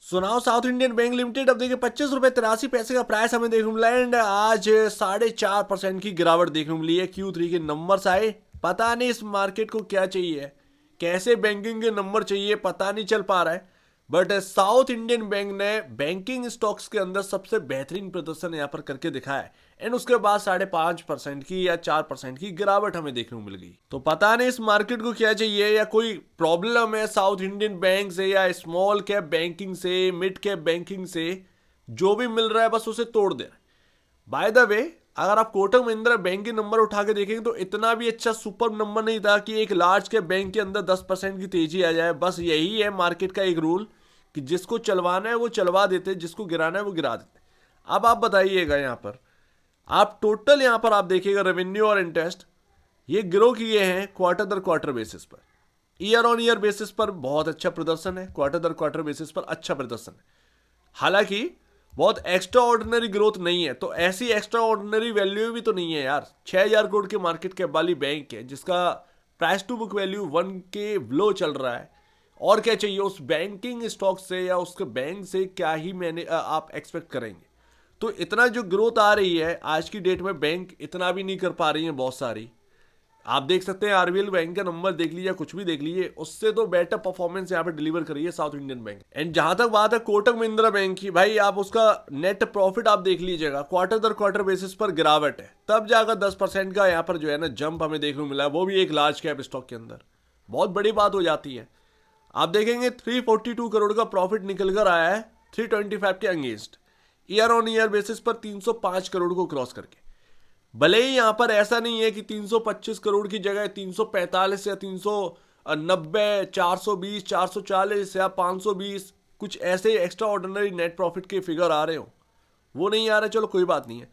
सुनाओ south Indian bank limited अब देखिए 25 रुपए 83 पैसे का प्राइस हमें देखने को मिला एंड आज 4.5% की गिरावट देखने को मिली है। Q3 के नंबर्स आए, पता नहीं इस मार्केट को क्या चाहिए, कैसे बैंकिंग के नंबर चाहिए पता नहीं चल पा रहा है। बट साउथ इंडियन बैंक ने बैंकिंग स्टॉक्स के अंदर सबसे बेहतरीन प्रदर्शन यहाँ पर करके दिखाया है एंड उसके बाद 5.5% की या 4% की गिरावट हमें देखने को मिल गई। तो पता नहीं इस मार्केट को क्या चाहिए, या कोई प्रॉब्लम है साउथ इंडियन बैंक से या स्मॉल कैप बैंकिंग से, मिड कैप बैंकिंग से, जो भी मिल रहा है बस उसे तोड़ दे रहा है। बाय द वे, अगर आप कोटक महिंद्रा बैंक के नंबर उठा के देखेंगे तो इतना भी अच्छा सुपर नंबर नहीं था कि एक लार्ज कैप बैंक के अंदर 10% की तेजी आ जाए। बस यही है मार्केट का एक रूल कि जिसको चलवाना है वो चलवा देते, जिसको गिराना है वो गिरा देते। अब आप बताइएगा यहाँ पर, आप टोटल यहाँ पर आप देखिएगा रेवेन्यू और इंटरेस्ट ये ग्रो किए हैं क्वार्टर दर क्वार्टर बेसिस पर। ईयर ऑन ईयर बेसिस पर बहुत अच्छा प्रदर्शन है, क्वार्टर दर क्वार्टर बेसिस पर अच्छा प्रदर्शन है। हालांकि बहुत एक्स्ट्रा ऑर्डिनरी ग्रोथ नहीं है, तो ऐसी एक्स्ट्रा ऑर्डिनरी वैल्यू भी तो नहीं है यार। 6,000 करोड़ के मार्केट कैप वाली बैंक है जिसका प्राइस टू बुक वैल्यू 1 के लो चल रहा है। और क्या चाहिए उस बैंकिंग स्टॉक से या उसके बैंक से, क्या ही मैंने आप एक्सपेक्ट करेंगे। तो इतना जो ग्रोथ आ रही है आज की डेट में बैंक इतना भी नहीं कर पा रही है बहुत सारी। आप देख सकते हैं आरबीएल बैंक का नंबर देख लीजिए, कुछ भी देख लीजिए, उससे तो बेटर परफॉर्मेंस यहाँ पे डिलीवर करी है साउथ इंडियन बैंक। एंड जहां तक बात है कोटक महिंद्रा बैंक की, भाई आप उसका नेट प्रॉफिट आप देख लीजिएगा, क्वार्टर दर क्वार्टर बेसिस पर गिरावट है, तब जाकर 10% का यहाँ पर जो है ना जंप हमें देखने को मिला है, वो भी एक लार्ज कैप स्टॉक के अंदर। बहुत बड़ी बात हो जाती है। आप देखेंगे 342 करोड़ का प्रॉफिट निकल कर आया है 325 के against, year on year basis पर 305 करोड़ को क्रॉस करके। भले ही यहां पर ऐसा नहीं है कि 325 करोड़ की जगह 345 या 390, 420, 440 या 520 कुछ ऐसे एक्स्ट्रा ऑर्डिनरी नेट प्रॉफिट के फिगर आ रहे हो, वो नहीं आ रहे, चलो कोई बात नहीं है।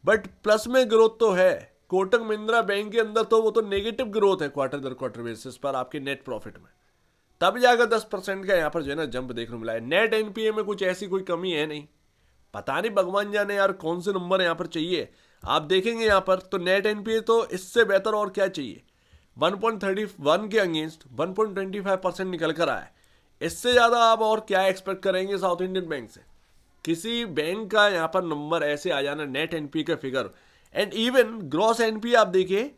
बट प्लस में ग्रोथ तो है कोटक महिंद्रा बैंक के अंदर, तो वो तो नेगेटिव ग्रोथ है क्वार्टर दर क्वार्टर बेसिस पर आपके नेट प्रॉफिट में, तब जाकर 10% का यहाँ पर जो है ना जंप देखने को मिला है। नेट एनपीए में कुछ ऐसी कोई कमी है नहीं, पता नहीं भगवान जाने यार कौन से नंबर यहाँ पर चाहिए। आप देखेंगे यहाँ पर तो नेट एनपीए तो इससे बेहतर और क्या चाहिए, 1.31 के अगेंस्ट 1.25% निकल कर आया है। इससे ज़्यादा आप और क्या एक्सपेक्ट करेंगे साउथ इंडियन बैंक से। किसी बैंक का यहाँ पर नंबर ऐसे आ जाना नेट एनपीए का figure, and even gross NPA आप देखिए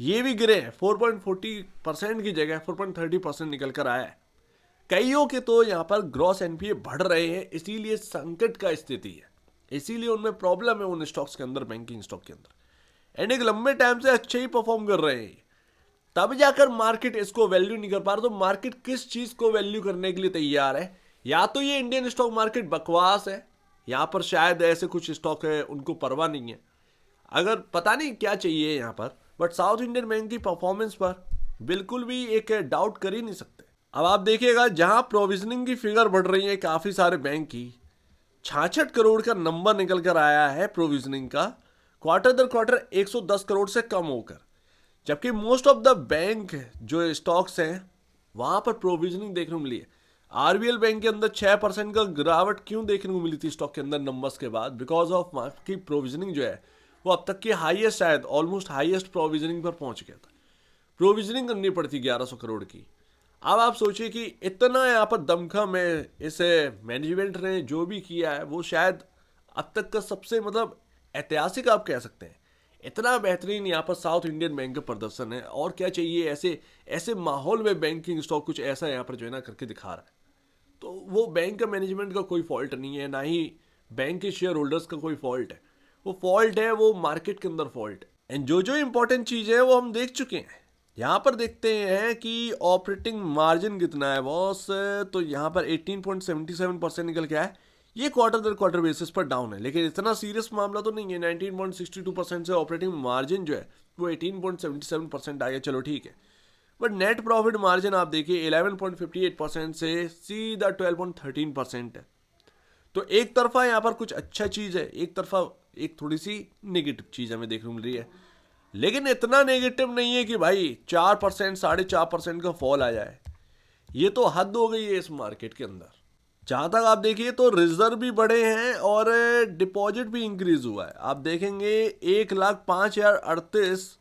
ये भी गिरे हैं, 4.40% की जगह 4.30% निकल कर आया है। कईयों के तो यहाँ पर ग्रॉस एनपीए बढ़ रहे हैं, इसीलिए संकट का स्थिति है, इसीलिए उनमें प्रॉब्लम है उन स्टॉक्स के अंदर, बैंकिंग स्टॉक के अंदर। एंड एक लंबे टाइम से अच्छे ही परफॉर्म कर रहे हैं, तब जाकर मार्केट इसको वैल्यू नहीं कर पा रहा। तो मार्केट किस चीज को वैल्यू करने के लिए तैयार है, या तो ये इंडियन स्टॉक मार्केट बकवास है, यहाँ पर शायद ऐसे कुछ स्टॉक है उनको परवाह नहीं है, अगर पता नहीं क्या चाहिए यहाँ पर। बट साउथ इंडियन बैंक की परफॉर्मेंस पर बिल्कुल भी एक डाउट कर ही नहीं सकते। अब आप देखिएगा जहां प्रोविजनिंग की फिगर बढ़ रही है काफी सारे बैंक की, 66 करोड़ का नंबर निकल कर आया है प्रोविजनिंग का, क्वार्टर दर क्वार्टर 110 करोड़ से कम होकर। जबकि मोस्ट ऑफ द बैंक जो स्टॉक्स हैं वहां पर प्रोविजनिंग देखने को मिली है। आरबीएल बैंक के अंदर 6% का गिरावट क्यों देखने को मिली थी स्टॉक के अंदर नंबर्स के बाद, बिकॉज ऑफ की प्रोविजनिंग जो है वो अब तक की हाईएस्ट, शायद ऑलमोस्ट हाईएस्ट प्रोविजनिंग पर पहुंच गया था। प्रोविजनिंग करनी पड़ती 1100 करोड़ की। अब आप सोचिए कि इतना यहाँ पर दमखम है इसे मैनेजमेंट ने जो भी किया है, वो शायद अब तक का सबसे मतलब ऐतिहासिक आप कह सकते हैं। इतना बेहतरीन यहाँ पर साउथ इंडियन बैंक का प्रदर्शन है, और क्या चाहिए। ऐसे ऐसे माहौल में बैंकिंग स्टॉक कुछ ऐसा यहाँ पर जो है ना करके दिखा रहा है, तो वो बैंक का मैनेजमेंट का कोई फॉल्ट नहीं है, ना ही बैंक के शेयर होल्डर्स का कोई फॉल्ट है। वो फॉल्ट है वो मार्केट के अंदर फॉल्ट है। एंड जो जो इंपॉर्टेंट चीज़ है वो हम देख चुके हैं। यहाँ पर देखते हैं कि ऑपरेटिंग मार्जिन कितना है बॉस, तो यहाँ पर 18.77% निकल के आया। ये क्वार्टर दर क्वार्टर बेसिस पर डाउन है, लेकिन इतना सीरियस मामला तो नहीं है। 19.62% से ऑपरेटिंग मार्जिन जो है वो 18.77% आ गया, चलो ठीक है। बट नेट प्रॉफिट मार्जिन आप देखिए 11.58% से सीधा 12.13% है। तो एक तरफा यहाँ पर कुछ अच्छा चीज़ है, एक तरफा एक थोड़ी सी नेगेटिव चीज़ हमें देखने को मिल रही है। लेकिन इतना नेगेटिव नहीं है कि भाई 4%, 4.5% का फॉल आ जाए, ये तो हद हो गई है इस मार्केट के अंदर। जहां तक आप देखिए तो रिजर्व भी बढ़े हैं और डिपॉजिट भी इंक्रीज हुआ है। आप देखेंगे 1,05,038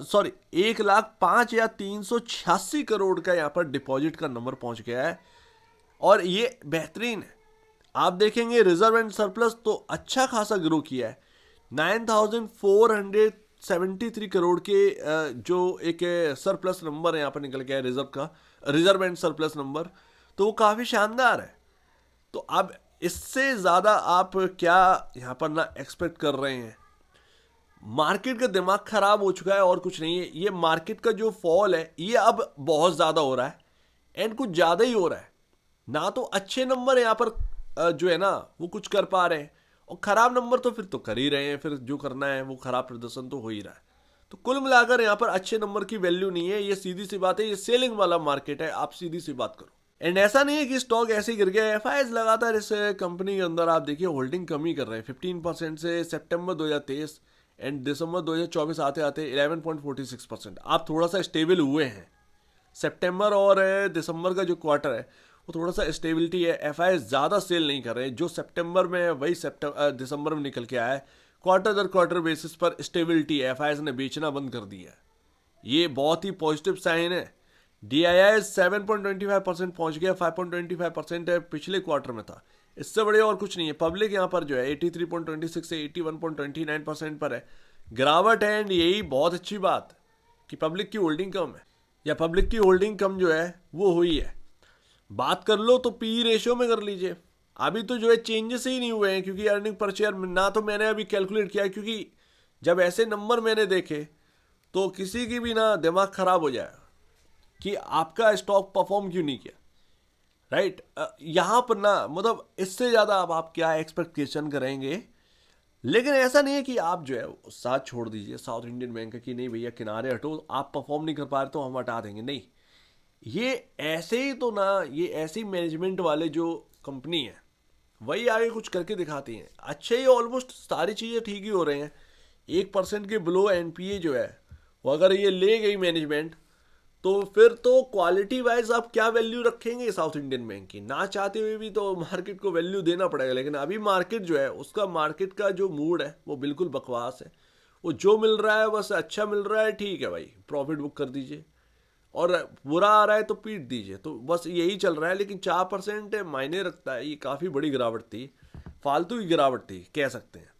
सॉरी 1,05,386 करोड़ का यहाँ पर डिपॉजिट का नंबर पहुंच गया है। और ये बेहतरीन है। आप देखेंगे रिजर्व एंड सरप्लस तो अच्छा खासा ग्रो किया है। 9473 करोड़ के जो एक सरप्लस नंबर है यहाँ पर निकल के है रिजर्व का, रिजर्व एंड सरप्लस नंबर, तो वो काफ़ी शानदार है। तो अब इससे ज़्यादा आप क्या यहाँ पर ना एक्सपेक्ट कर रहे हैं? मार्केट का दिमाग खराब हो चुका है और कुछ नहीं है। ये मार्केट का जो फॉल है ये अब बहुत ज़्यादा हो रहा है एंड कुछ ज़्यादा ही हो रहा है। ना तो अच्छे नंबर यहाँ पर जो है ना वो कुछ कर पा रहे हैं, और खराब नंबर तो फिर तो कर ही रहे हैं, फिर जो करना है वो खराब प्रदर्शन तो हो ही रहा है। तो कुल मिलाकर यहाँ पर अच्छे नंबर की वैल्यू नहीं है, ये सीधी सी बात है। ये सेलिंग वाला मार्केट है, आप सीधी सी बात करो। एंड ऐसा नहीं है कि स्टॉक ऐसे ही गिर गया है। एफआईएस लगातार इस कंपनी के अंदर आप देखिए होल्डिंग कमी कर रहे हैं 15% से सितंबर 2023 एंड दिसंबर 2024 आते आते 11.46%। आप थोड़ा सा स्टेबल हुए हैं। सितंबर और दिसंबर का जो क्वार्टर है वो थोड़ा सा स्टेबिलिटी है। एफआईएस ज़्यादा सेल नहीं कर रहे हैं, जो सितंबर में है वही दिसंबर में निकल के आया है। क्वार्टर दर क्वार्टर बेसिस पर स्टेबिलिटी है, एफआईएस ने बेचना बंद कर दिया है। ये बहुत ही पॉजिटिव साइन है। DII 7.25% पहुंच गया, 5.25% है पिछले क्वार्टर में था। इससे बड़े और कुछ नहीं है। पब्लिक यहाँ पर जो है 83.26 से 81.29% पर है, गिरावट है। एंड यही बहुत अच्छी बात कि पब्लिक की होल्डिंग कम है, या पब्लिक की होल्डिंग कम जो है वो हुई है। बात कर लो तो पी रेशियो में कर लीजिए, अभी तो जो है चेंजेस ही नहीं हुए हैं, क्योंकि अर्निंग पर शेयर ना तो मैंने अभी कैलकुलेट किया, क्योंकि जब ऐसे नंबर मैंने देखे तो किसी की भी ना दिमाग खराब हो जाएगा कि आपका स्टॉक परफॉर्म क्यों नहीं किया, राइट। यहाँ पर ना मतलब इससे ज़्यादा अब आप क्या एक्सपेक्टेशन करेंगे। लेकिन ऐसा नहीं है कि आप जो है साथ छोड़ दीजिए साउथ इंडियन बैंक का कि नहीं भैया किनारे हटो, आप परफॉर्म नहीं कर पा रहे तो हम हटा देंगे, नहीं। ये ऐसे ही तो ना, ये ऐसी मैनेजमेंट वाले जो कंपनी है वही आगे कुछ करके दिखाती हैं। अच्छे ही ऑलमोस्ट सारी चीज़ें ठीक ही हो रहे हैं। 1% के बिलो एनपीए जो है वो अगर ये ले गई मैनेजमेंट, तो फिर तो क्वालिटी वाइज आप क्या वैल्यू रखेंगे साउथ इंडियन बैंक की। ना चाहते हुए भी तो मार्केट को वैल्यू देना पड़ेगा। लेकिन अभी मार्केट जो है उसका, मार्केट का जो मूड है वो बिल्कुल बकवास है। वो जो मिल रहा है बस अच्छा मिल रहा है, ठीक है भाई, प्रॉफिट बुक कर दीजिए, और बुरा आ रहा है तो पीट दीजिए। तो बस यही चल रहा है। लेकिन 4% मायने रखता है, ये काफ़ी बड़ी गिरावट थी, फालतू की गिरावट थी कह सकते हैं।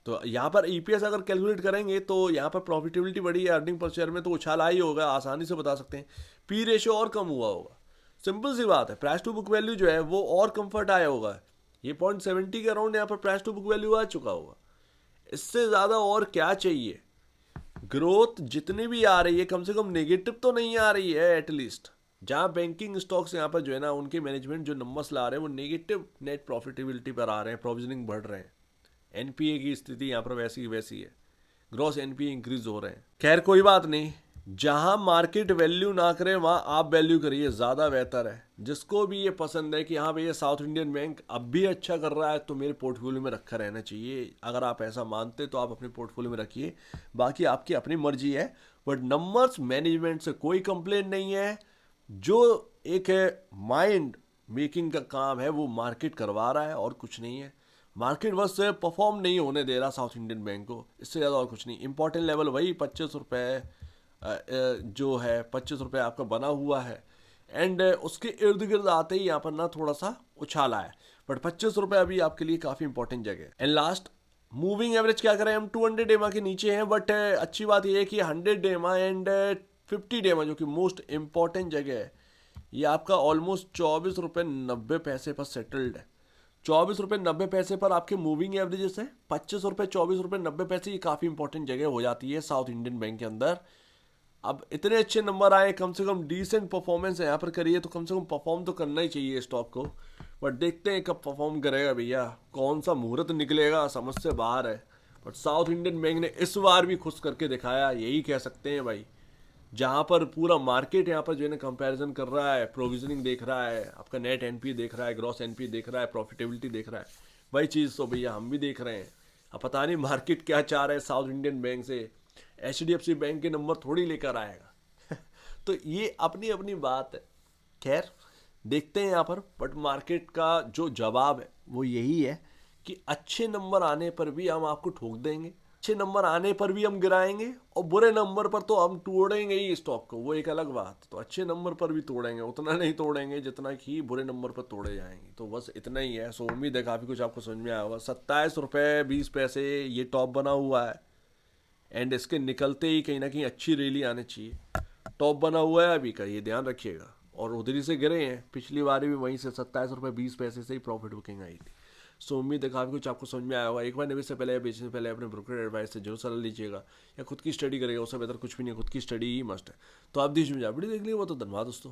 तो यहाँ पर ईपीएस अगर कैलकुलेट करेंगे तो यहाँ पर प्रॉफिटेबिलिटी बढ़ी है, अर्निंग पर शेयर में तो उछाला ही होगा, आसानी से बता सकते हैं। पी रेशियो और कम हुआ होगा, सिंपल सी बात है। प्राइस टू बुक वैल्यू जो है वो और कंफर्ट आया होगा। ये 0.70 के अराउंड यहाँ पर प्राइस टू बुक वैल्यू आ चुका होगा। इससे ज़्यादा और क्या चाहिए। ग्रोथ जितनी भी आ रही है कम से कम नेगेटिव तो नहीं आ रही है एटलीस्ट। जहाँ बैंकिंग स्टॉक्स यहाँ पर जो है ना उनके मैनेजमेंट जो नंबर्स ला रहे हैं वो नेगेटिव नेट प्रॉफिटेबिलिटी पर आ रहे हैं, प्रोविजनिंग बढ़ रहे हैं। एनपीए की स्थिति यहाँ पर वैसी की वैसी है, ग्रॉस एनपीए इंक्रीज हो रहे हैं। खैर कोई बात नहीं, जहां मार्केट वैल्यू ना करे वहां आप वैल्यू करिए, ज़्यादा बेहतर है। जिसको भी ये पसंद है कि हाँ भैया साउथ इंडियन बैंक अब भी अच्छा कर रहा है तो मेरे पोर्टफोलियो में रखा रहना चाहिए, अगर आप ऐसा मानते तो आप अपने पोर्टफोलियो में रखिए, बाकी आपकी अपनी मर्जी है। बट नंबर्स मैनेजमेंट से कोई कंप्लेन नहीं है। जो एक माइंड मेकिंग का काम है वो मार्केट करवा रहा है और कुछ नहीं है। मार्केट बस परफॉर्म नहीं होने दे रहा साउथ इंडियन बैंक को, इससे ज़्यादा और कुछ नहीं। इंपॉर्टेंट लेवल वही 25 रुपये जो है 25 रुपये आपका बना हुआ है। एंड उसके इर्द गिर्द आते ही यहाँ पर ना थोड़ा सा उछाला है, बट 25 रुपये अभी आपके लिए काफ़ी इंपॉर्टेंट जगह है। एंड लास्ट मूविंग एवरेज क्या करें, हम 200 डेमा के नीचे हैं, बट अच्छी बात यह है कि 100 डेमा एंड 50 डेमा जो कि मोस्ट इंपॉर्टेंट जगह है, ये आपका ऑलमोस्ट 24.90 पर सेटल्ड है। 24.90 पर आपके मूविंग एवरेजेस है। 25 रुपये 24.90, ये काफ़ी इंपॉर्टेंट जगह हो जाती है साउथ इंडियन बैंक के अंदर। अब इतने अच्छे नंबर आए, कम से कम डिसेंट परफॉर्मेंस यहाँ पर करिए, तो कम से कम परफॉर्म तो करना ही चाहिए स्टॉक को। बट देखते हैं कब परफॉर्म करेगा भैया, कौन सा मुहूर्त निकलेगा समझ से बाहर है। बट साउथ इंडियन बैंक ने इस बार भी खुश करके दिखाया, यही कह सकते हैं भाई। जहाँ पर पूरा मार्केट यहाँ पर जो है ना कंपैरिजन कर रहा है, प्रोविजनिंग देख रहा है, आपका नेट एनपी देख रहा है, ग्रॉस एनपी देख रहा है, प्रॉफिटेबिलिटी देख रहा है, वही चीज़ तो भैया हम भी देख रहे हैं। अब पता नहीं मार्केट क्या चाह रहा है साउथ इंडियन बैंक से, एचडीएफसी बैंक के नंबर थोड़ी लेकर आएगा तो ये अपनी अपनी बात है। खैर देखते हैं यहाँ पर, बट मार्केट का जो जवाब है वो यही है कि अच्छे नंबर आने पर भी हम आपको ठोक देंगे, अच्छे नंबर आने पर भी हम गिराएंगे और बुरे नंबर पर तो हम तोड़ेंगे ही स्टॉक को, वो एक अलग बात। तो अच्छे नंबर पर भी तोड़ेंगे, उतना नहीं तोड़ेंगे जितना कि बुरे नंबर पर तोड़े जाएंगे। तो बस इतना ही है। सो उम्मीद है काफ़ी कुछ आपको समझ में आया होगा। 27 रुपये 20 पैसे ये टॉप बना हुआ है, एंड इसके निकलते ही कहीं ना कहीं अच्छी रैली आनी चाहिए। टॉप बना हुआ है अभी का, ये ध्यान रखिएगा। और उधरी से गिरे हैं, पिछली बार भी वहीं से 27 रुपये 20 पैसे से ही प्रॉफिट बुकिंग आई थी। सो उम्मीद है काफ़ी कुछ आपको समझ में आया होगा। एक बार निवेश से पहले या बेचने से पहले अपने ब्रोकर एडवाइस से जरूर सलाह लीजिएगा, या खुद की स्टडी करेगा, उससे बेहतर कुछ भी नहीं, खुद की स्टडी ही मस्ट है। तो आप दीजिए मुझे वीडियो देख लीजिए, वो तो धन्यवाद दोस्तों।